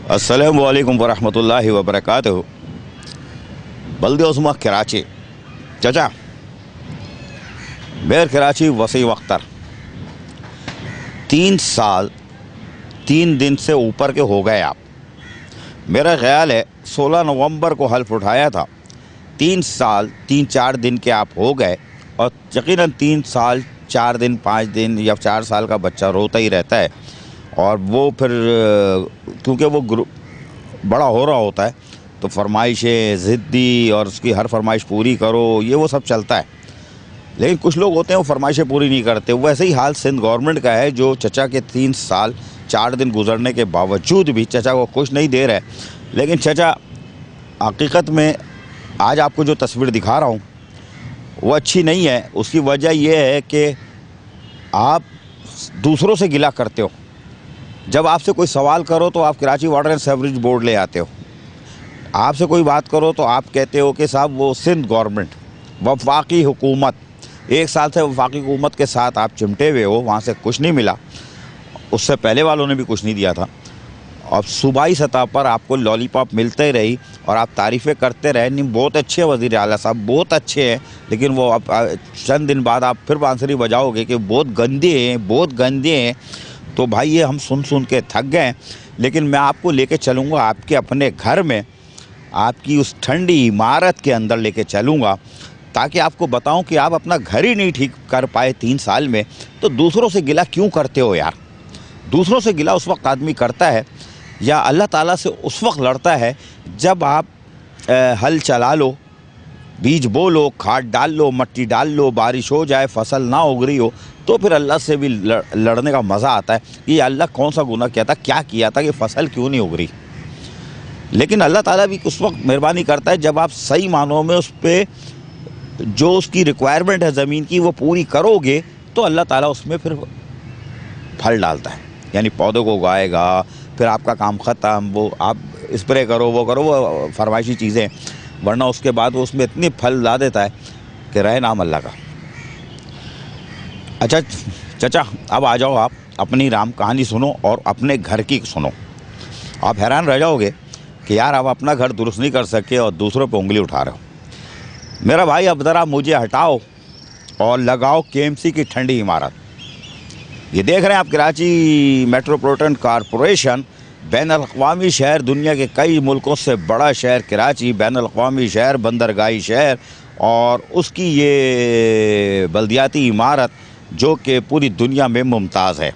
अस्सलामु अलैकुम वरहमतुल्लाहि वबरकातुहू। बल्दे उस्मा कराची। चाचा मेर कराची वसीम अख्तर 3 साल 3 दिन से ऊपर के हो गए आप। मेरा ख्याल है 16 नवंबर को हल्फ उठाया था। 3 साल 3-4 दिन के आप हो गए और यकीनन 3 साल 4 दिन 5 दिन या 4 साल का बच्चा रोता ही रहता है। और वो फिर क्योंकि वो बड़ा हो रहा होता है तो फरमाइशें ज़िद्दी और उसकी हर फरमाइश पूरी करो, ये वो सब चलता है। लेकिन कुछ लोग होते हैं वो फरमाइशें पूरी नहीं करते। वैसे ही हाल सिंध गवर्नमेंट का है, जो चचा के 3 साल 4 दिन गुजरने के बावजूद भी चचा को खुश नहीं दे रहे। लेकिन चचा हकीकत में आज आपको जो तस्वीर दिखा रहा हूँ वो अच्छी नहीं है। उसकी वजह यह है कि आप दूसरों से गिला करते हो। जब आपसे कोई सवाल करो तो आप Karachi water and sewerage board ले आते हो। आपसे कोई बात करो तो आप कहते हो कि साहब वो सिंध गवर्नमेंट वफाकी हुकूमत, 1 साल से वफाकी हुकूमत के साथ आप चिमटे हुए हो, वहाँ से कुछ नहीं मिला। उससे पहले वालों ने भी कुछ नहीं दिया था। अब सूबाई सतह पर आपको लॉलीपॉप मिलते रही और आप तारीफ़ें करते रहे, नहीं बहुत अच्छे हैं वज़ीर आला साहब, बहुत अच्छे हैं। लेकिन वो अब चंद दिन बाद आप फिर बांसुरी बजाओगे कि बहुत गंदे हैं, बहुत गंदे हैं। तो भाई ये हम सुन सुन के थक गए। लेकिन मैं आपको लेके चलूँगा आपके अपने घर में, आपकी उस ठंडी इमारत के अंदर लेके चलूँगा, ताकि आपको बताऊं कि आप अपना घर ही नहीं ठीक कर पाए 3 साल में, तो दूसरों से गिला क्यों करते हो यार। दूसरों से गिला उस वक्त आदमी करता है या अल्लाह ताला से उस वक्त लड़ता है जब आप हल चला लो, बीज बो लो, खाद डाल लो, मट्टी डाल लो, बारिश हो जाए, फसल ना उग रही हो, तो फिर अल्लाह से भी लड़ने का मज़ा आता है कि अल्लाह कौन सा गुनाह किया था, क्या किया था कि फसल क्यों नहीं उग रही। लेकिन अल्लाह ताला भी उस वक्त मेहरबानी करता है जब आप सही मानों में उस पर जो उसकी रिक्वायरमेंट है ज़मीन की वो पूरी करोगे, तो अल्लाह ताला उसमें फिर फल डालता है, यानी पौधों को उगाएगा। फिर आपका काम ख़त्म, वो आप स्प्रे करो, वो करो, वो फरमाइशी चीज़ें, वरना उसके बाद वो उसमें इतनी फल ला देता है कि रहे नाम अल्लाह का। अच्छा चचा, अब आ जाओ, आप अपनी राम कहानी सुनो और अपने घर की सुनो। आप हैरान रह जाओगे कि यार आप अपना घर दुरुस्त नहीं कर सके और दूसरों पर उंगली उठा रहे हो। मेरा भाई अब ज़रा मुझे हटाओ और लगाओ केएमसी की ठंडी इमारत। ये देख रहे हैं आप कराची मेट्रोपॉलिटन कॉरपोरेशन, बैनुल-अक़वामी शहर, दुनिया के कई मुल्कों से बड़ा शहर कराची, बैनुल-अक़वामी शहर, बंदरगाही शहर, और उसकी ये बल्दियाती इमारत जो कि पूरी दुनिया में मुमताज़ है।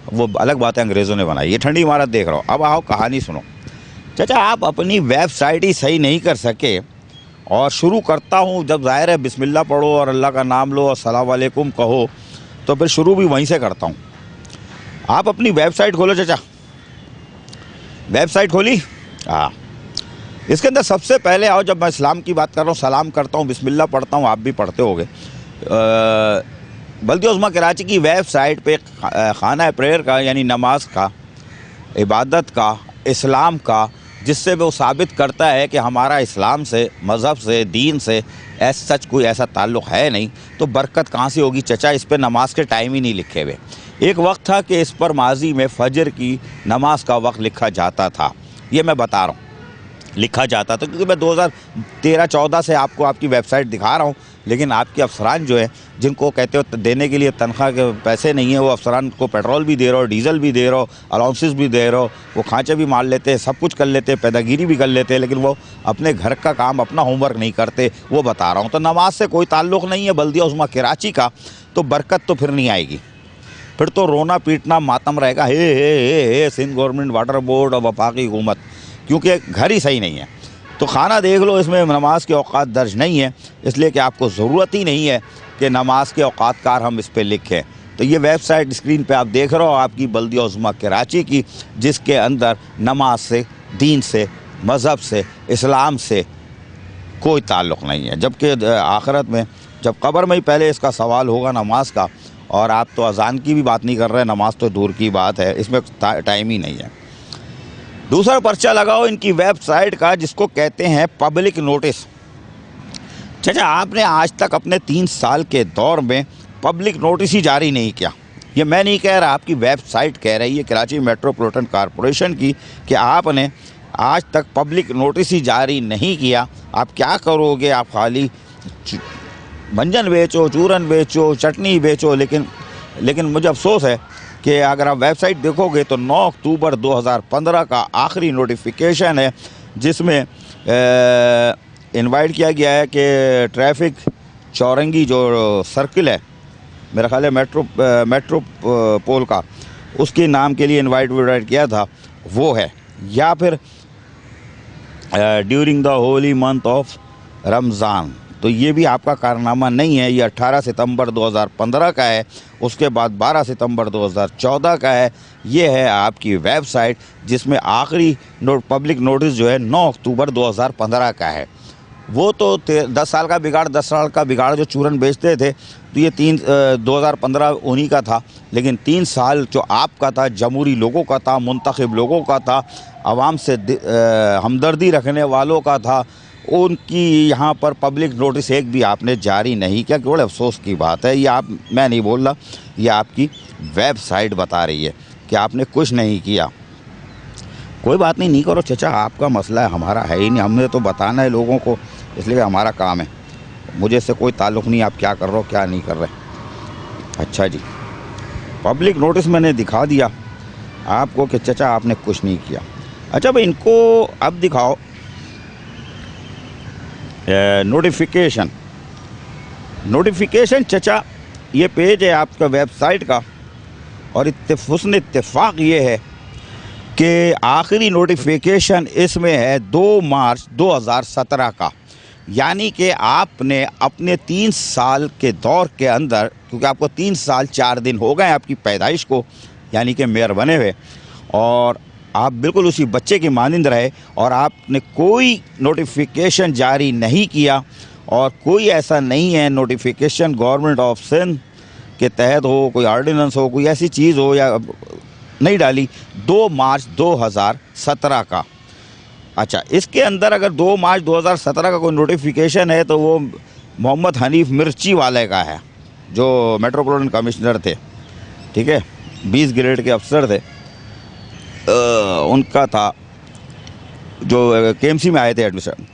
वो अलग बात है, अंग्रेज़ों ने बनाई। ये ठंडी इमारत देख रहा हो। अब आओ कहानी सुनो। चाचा आप अपनी वेबसाइट ही सही नहीं कर सके, और शुरू करता हूँ जब ज़ाहिर है बिस्मिल्लाह पढ़ो और अल्लाह का नाम लो और अस्सलाम वालेकुम कहो, तो फिर शुरू भी वहीं से करता हूँ। आप अपनी वेबसाइट खोलो चाचा, वेबसाइट खोली, हाँ। इसके अंदर सबसे पहले आओ, जब मैं इस्लाम की बात कर रहा हूँ, सलाम करता हूँ, बिस्मिल्लाह पढ़ता हूँ, आप भी पढ़ते होगे। बल्दे उस्मा कराची की वेबसाइट पे खाना प्रेयर का, यानी नमाज का, इबादत का, इस्लाम का, जिससे वो साबित करता है कि हमारा इस्लाम से, मज़हब से, दीन से सच कोई ऐसा ताल्लुक़ है नहीं, तो बरकत कहाँ से होगी चाचा। इस पर नमाज के टाइम ही नहीं लिखे हुए। एक वक्त था कि इस पर माजी में फ़जर की नमाज का वक्त लिखा जाता था। ये मैं बता रहा हूँ, लिखा जाता था, क्योंकि मैं 2013-14 से आपको आपकी वेबसाइट दिखा रहा हूँ। लेकिन आपके अफसरान जो है, जिनको कहते हो देने के लिए तनख्वाह के पैसे नहीं है, वो अफसरान को पेट्रोल भी दे रहे हो, डीज़ल भी दे रहे हो, अलाउंसेस भी दे रहे हो, वो खांचे भी मार लेते हैं, सब कुछ कर लेते हैं, पैदागिरी भी कर लेते हैं, लेकिन वो अपने घर का काम, अपना होमवर्क नहीं करते। वो बता रहा हूँ। तो नमाज से कोई ताल्लुक़ नहीं है बल्दिया उस्मा कराची का, तो बरकत तो फिर नहीं आएगी। फिर तो रोना पीटना मातम रहेगा, हे सिंध गवर्नमेंट वाटर बोर्ड और वफाकी हुकूमत, क्योंकि घर ही सही नहीं है। तो खाना देख लो, इसमें नमाज के औकात दर्ज नहीं है, इसलिए कि आपको ज़रूरत ही नहीं है कि नमाज के औकात कार हम इस पर लिखें। तो ये वेबसाइट स्क्रीन पे आप देख रहे हो आपकी बल्दिया उस्मा कराची की, जिसके अंदर नमाज से, दीन से, मज़हब से, इस्लाम से कोई ताल्लुक़ नहीं है। जबकि आखिरत में, जब कब्र में ही पहले इसका सवाल होगा नमाज का, और आप तो अजान की भी बात नहीं कर रहे, नमाज तो दूर की बात है, इसमें टाइम ही नहीं है। दूसरा पर्चा लगाओ इनकी वेबसाइट का, जिसको कहते हैं पब्लिक नोटिस। चाचा आपने आज तक अपने 3 साल के दौर में पब्लिक नोटिस ही जारी नहीं किया। ये मैं नहीं कह रहा, आपकी वेबसाइट कह रही है कराची मेट्रोपॉलिटन कॉरपोरेशन की कि आपने आज तक पब्लिक नोटिस ही जारी नहीं किया। आप क्या करोगे? आप खाली भंजन बेचो, चूरन बेचो, चटनी बेचो। लेकिन मुझे अफसोस है कि अगर आप वेबसाइट देखोगे तो 9 अक्टूबर 2015 का आखिरी नोटिफिकेशन है, जिसमें इनवाइट किया गया है कि ट्रैफिक चौरंगी जो सर्किल है, मेरा ख्याल है मेट्रोपोल का, उसके नाम के लिए इनवाइट किया था, वो है। या फिर during the Holi month of Ramzan, तो ये भी आपका कारनामा नहीं है। ये 18 सितंबर 2015 का है, उसके बाद 12 सितंबर 2014 का है। ये है आपकी वेबसाइट, जिसमें आखिरी पब्लिक नोटिस जो है 9 अक्टूबर 2015 का है। वो तो 10 साल का बिगाड़, 10 साल का बिगाड़ जो चूरन बेचते थे, तो ये 2015 उन्हीं का था। लेकिन 3 साल जो आपका था, जमहूरी लोगों का था, मुंतखब लोगों का था, आवाम से हमदर्दी रखने वालों का था, उनकी यहाँ पर पब्लिक नोटिस एक भी आपने जारी नहीं किया। कि बड़े अफसोस की बात है। ये मैं नहीं बोल रहा, ये आपकी वेबसाइट बता रही है कि आपने कुछ नहीं किया। कोई बात नहीं, नहीं करो चचा, आपका मसला है, हमारा है ही नहीं। हमने तो बताना है लोगों को, इसलिए हमारा काम है। मुझे इससे कोई ताल्लुक़ नहीं आप क्या कर रहे हो क्या नहीं कर रहे। अच्छा जी, पब्लिक नोटिस मैंने दिखा दिया आपको कि चचा आपने कुछ नहीं किया। अच्छा भाई, इनको अब दिखाओ नोटिफिकेशन चचा, ये पेज है आपका वेबसाइट का, और हुस्न इत्तेफाक ये है कि आखिरी नोटिफिकेशन इसमें है 2 मार्च 2017 का। यानी कि आपने अपने 3 साल के दौर के अंदर, क्योंकि आपको 3 साल 4 दिन हो गए आपकी पैदाइश को, यानी कि मेयर बने हुए, और आप बिल्कुल उसी बच्चे की मानिंद रहे, और आपने कोई नोटिफिकेशन जारी नहीं किया, और कोई ऐसा नहीं है नोटिफिकेशन गवर्नमेंट ऑफ सिंध के तहत हो, कोई ऑर्डिनेंस हो, कोई ऐसी चीज़ हो या नहीं डाली। 2 मार्च 2017 का। अच्छा, इसके अंदर अगर 2 मार्च 2017 का कोई नोटिफिकेशन है तो वो मोहम्मद हनीफ मिर्ची वाले का है, जो मेट्रोपॉलिटन कमिश्नर थे, ठीक है, 20 ग्रेड के अफसर थे, उनका था, जो केएमसी में आए थे एडमिशन।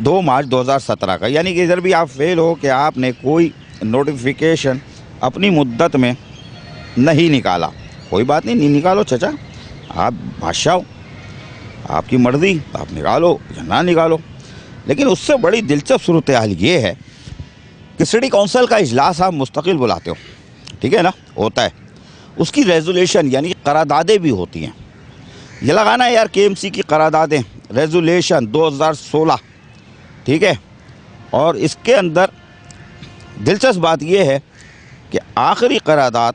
2 मार्च 2017 का। यानी कि इधर भी आप फेल हो कि आपने कोई नोटिफिकेशन अपनी मुद्दत में नहीं निकाला। कोई बात नहीं, नहीं निकालो चचा, आप बादशाह हो, आपकी मर्ज़ी, आप निकालो या ना निकालो। लेकिन उससे बड़ी दिलचस्प सूरत हाल ये है कि सिटी काउंसिल का इजलास आप मुस्तकिल बुलाते हो, ठीक है ना, होता है, उसकी रेजोल्यूशन यानी कि करारदादें भी होती हैं। ये लगाना है यार, केएमसी की करारदादें, रेजोल्यूशन 2016, ठीक है। और इसके अंदर दिलचस्प बात यह है कि आखिरी करारदाद,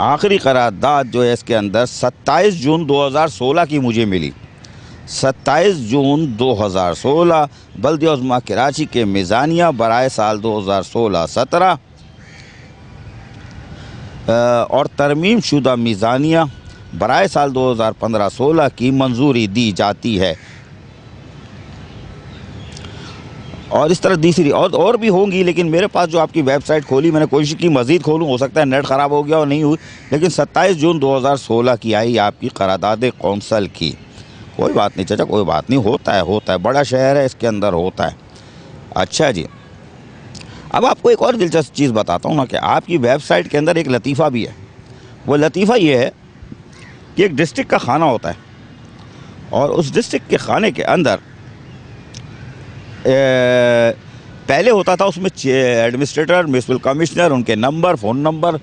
आखिरी करारदाद जो है इसके अंदर 27 जून 2016 की मुझे मिली। 27 जून 2016 बल्दिया उज़्मा कराची के मिज़ानिया बराए साल 2016-17 और तरमीम शुदा मिज़ानिया बराए साल 2015-16 की मंजूरी दी जाती है। और इस तरह दूसरी और भी होंगी, लेकिन मेरे पास जो आपकी वेबसाइट खोली, मैंने कोशिश की मज़ीद खोलूँ, हो सकता है नेट ख़राब हो गया और नहीं हुई, लेकिन 27 जून 2016 की आई आपकी करारदाद कौंसल की। कोई बात नहीं चाचा, कोई बात नहीं, होता है, बड़ा शहर है, इसके अंदर होता है। अच्छा जी, अब आपको एक और दिलचस्प चीज़ बताता हूँ ना कि आपकी वेबसाइट के अंदर एक लतीफ़ा भी है। वो लतीफ़ा ये है कि एक डिस्ट्रिक्ट का खाना होता है, और उस डिस्ट्रिक्ट के खाने के अंदर पहले होता था, उसमें एडमिनिस्ट्रेटर, म्युनिसिपल कमिश्नर, उनके नंबर, फ़ोन नंबर,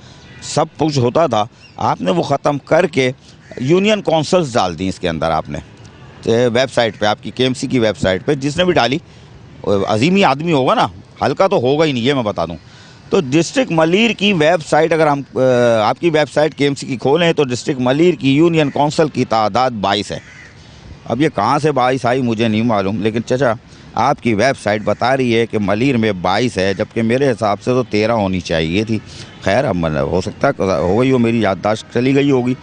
सब कुछ होता था। आपने वो ख़त्म करके यूनियन काउंसिल्स डाल दी इसके अंदर आपने वेबसाइट पे, आपकी केएमसी की वेबसाइट पे। जिसने भी डाली अजीमी आदमी होगा ना, हल्का तो होगा ही नहीं, ये मैं बता दूं। तो डिस्ट्रिक्ट मलीर की वेबसाइट, अगर हम आपकी वेबसाइट केएमसी की खोलें तो डिस्ट्रिक्ट मलीर की यूनियन काउंसिल की तादाद 22 है। अब ये कहाँ से 22 आई मुझे नहीं मालूम, लेकिन चचा आपकी वेबसाइट बता रही है कि मलीर में 22 है, जबकि मेरे हिसाब से तो 13 होनी चाहिए थी। खैर, अब हो सकता है हो गई हो, मेरी याददाश्त चली गई होगी।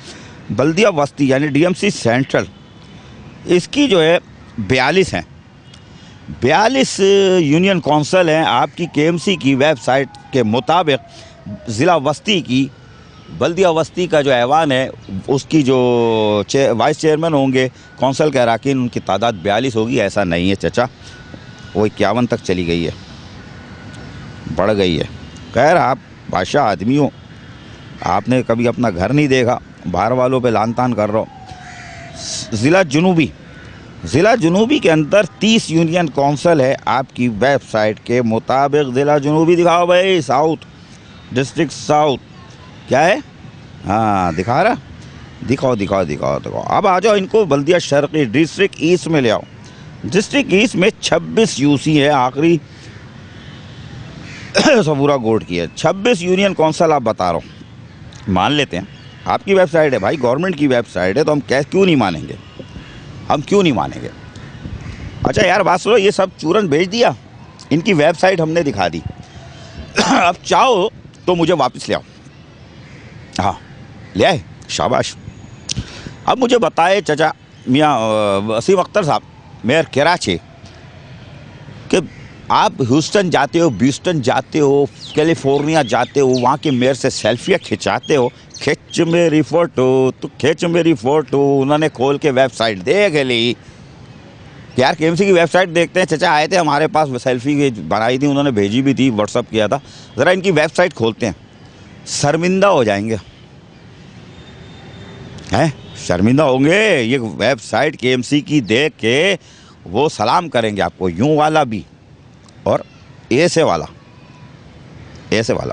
बल्दिया वस्ती यानी डीएमसी सेंट्रल, इसकी जो है 42 हैं। 42 यूनियन कौंसिल हैं आपकी केएमसी की वेबसाइट के मुताबिक। ज़िला वस्ती की बल्दिया वस्ती का जो ऐवान है उसकी जो वाइस चेयरमैन होंगे कौंसिल के अरकान, उनकी तादाद 42 होगी। ऐसा नहीं है चचा, वो 51 तक चली गई है, बढ़ गई है। खैर, आप बादशाह आदमी हो, आपने कभी अपना घर नहीं देखा, बाहर वालों पे लान तान कर रहे हो। ज़िला जनूबी के अंदर 30 यूनियन कौंसिल है आपकी वेबसाइट के मुताबिक। ज़िला जनूबी दिखाओ भाई, साउथ डिस्ट्रिक्ट साउथ क्या है, हाँ दिखा रहा, दिखाओ। अब आ जाओ इनको बल्दिया शर्की डिस्ट्रिक्ट ईस्ट में ले आओ। डिस्ट्रिक्ट ईस्ट में 26 यूसी है, आखिरी सबूरा गोट की है। 26 यूनियन कौंसिल आप बता रहा हूँ, मान लेते हैं आपकी वेबसाइट है भाई, गवर्नमेंट की वेबसाइट है, तो हम क्यों नहीं मानेंगे, अच्छा यार बात सुनो, ये सब चूरन भेज दिया, इनकी वेबसाइट हमने दिखा दी। अब चाहो तो मुझे वापस ले आओ। हाँ ले आए, शाबाश। अब मुझे बताए चचा मियाँ वसीम अख्तर साहब, मेयर कराची, कि आप ह्यूस्टन जाते हो, ब्यूस्टन जाते हो, कैलिफोर्निया जाते हो, वहाँ के मेयर से सेल्फियाँ खिंचाते हो। खिंच मेरी फ़ोटो, उन्होंने खोल के वेबसाइट देख ली। यार केएमसी की वेबसाइट देखते हैं, चचा आए थे हमारे पास, सेल्फी बनाई थी उन्होंने, भेजी भी थी, व्हाट्सअप किया था। ज़रा इनकी वेबसाइट खोलते हैं, शर्मिंदा हो जाएंगे, हैं शर्मिंदा होंगे। ये वेबसाइट केएमसी की देख के वो सलाम करेंगे आपको, यूं वाला भी और ऐसे वाला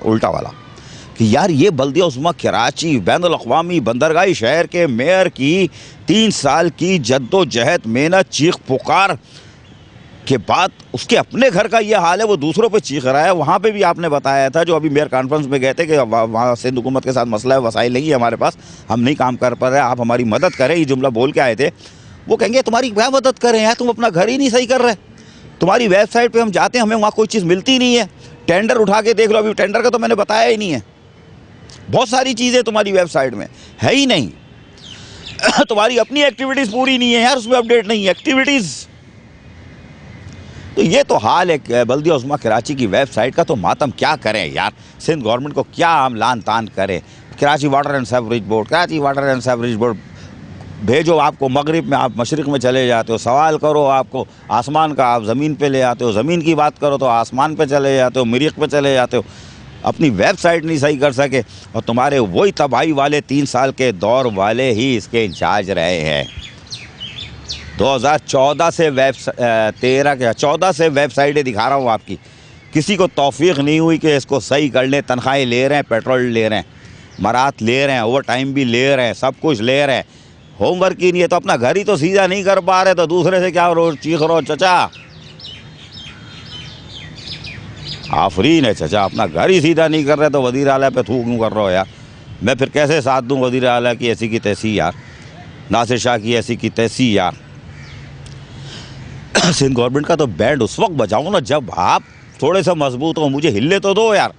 उल्टा वाला, कि यार ये बल्दिया उस्मा कराची बैनुल अक़वामी बंदरगाही शहर के मेयर की 3 साल की जद्दोजहद, मेहनत, चीख पुकार के बाद उसके अपने घर का ये हाल है, वो दूसरों पे चीख रहा है। वहाँ पे भी आपने बताया था, जो अभी मेयर कॉन्फ्रेंस में गए थे, कि वहाँ सिंध हुकूमत के साथ मसला है, वसाइल नहीं है हमारे पास, हम नहीं काम कर पा रहे, आप हमारी मदद करें, ये जुमला बोल के आए थे। वो कहेंगे तुम्हारी क्या मदद करें यार, तुम अपना घर ही नहीं सही कर रहे, तुम्हारी वेबसाइट पर हम जाते हैं, हमें वहाँ कोई चीज़ मिलती नहीं है, टेंडर उठा के देख लो, अभी टेंडर का तो मैंने बताया ही नहीं है, बहुत सारी चीज़ें तुम्हारी वेबसाइट में है ही नहीं। तुम्हारी अपनी एक्टिविटीज़ पूरी नहीं है यार, उसमें अपडेट नहीं है एक्टिविटीज़। तो ये तो हाल है बल्दिया उस्मा कराची की वेबसाइट का। तो मातम क्या करें यार, सिंध गवर्नमेंट को क्या हम लान तान करें। Karachi water and sewerage board भेजो, आपको मगरिब में आप मशरिक़ में चले जाते हो, सवाल करो आपको आसमान का, आप ज़मीन पे ले आते हो, ज़मीन की बात करो तो आसमान पे चले जाते हो, मरीख़ पे चले जाते हो। अपनी वेबसाइट नहीं सही कर सके, और तुम्हारे वही तबाही वाले 3 साल के दौर वाले ही इसके इंचार्ज रहे हैं। 2014 से 14 से वेबसाइटें दिखा रहा हूँ आपकी, किसी को तौफीक नहीं हुई कि इसको सही कर लें। तनख्वाहें ले रहे हैं, पेट्रोल ले रहे हैं, मरात ले रहे हैं, ओवर टाइम भी ले रहे हैं, सब कुछ ले रहे हैं, होमवर्क ही नहीं है। तो अपना घर ही तो सीधा नहीं कर पा रहे, तो दूसरे से क्या रोज चीख रहो चचा। आफरीन है चचा, अपना घर ही सीधा नहीं कर रहे तो वज़ीर आला पे थूक क्यों कर रहे हो यार। मैं फिर कैसे साथ दूं वज़ीर आला की ऐसी की तैसी यार, नासिर शाह की ऐसी की तैसी यार। सिंध गवर्नमेंट का तो बैंड उस वक्त बजाऊं ना जब आप थोड़े से मजबूत हो, मुझे हिलने तो दो यार,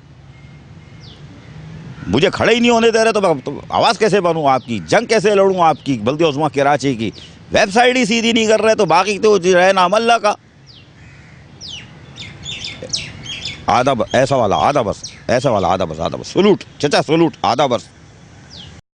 मुझे खड़े ही नहीं होने दे रहे तो आवाज़ कैसे बनूं आपकी, जंग कैसे लड़ूं आपकी। बल्दिया उस्मा कराची की वेबसाइट ही सीधी नहीं कर रहे तो बाकी तो रहे नाम अल्लाह का। आधा ऐसा वाला आधा बस, ऐसा वाला आधा बस, सलूट चचा, सलूट आधा बस।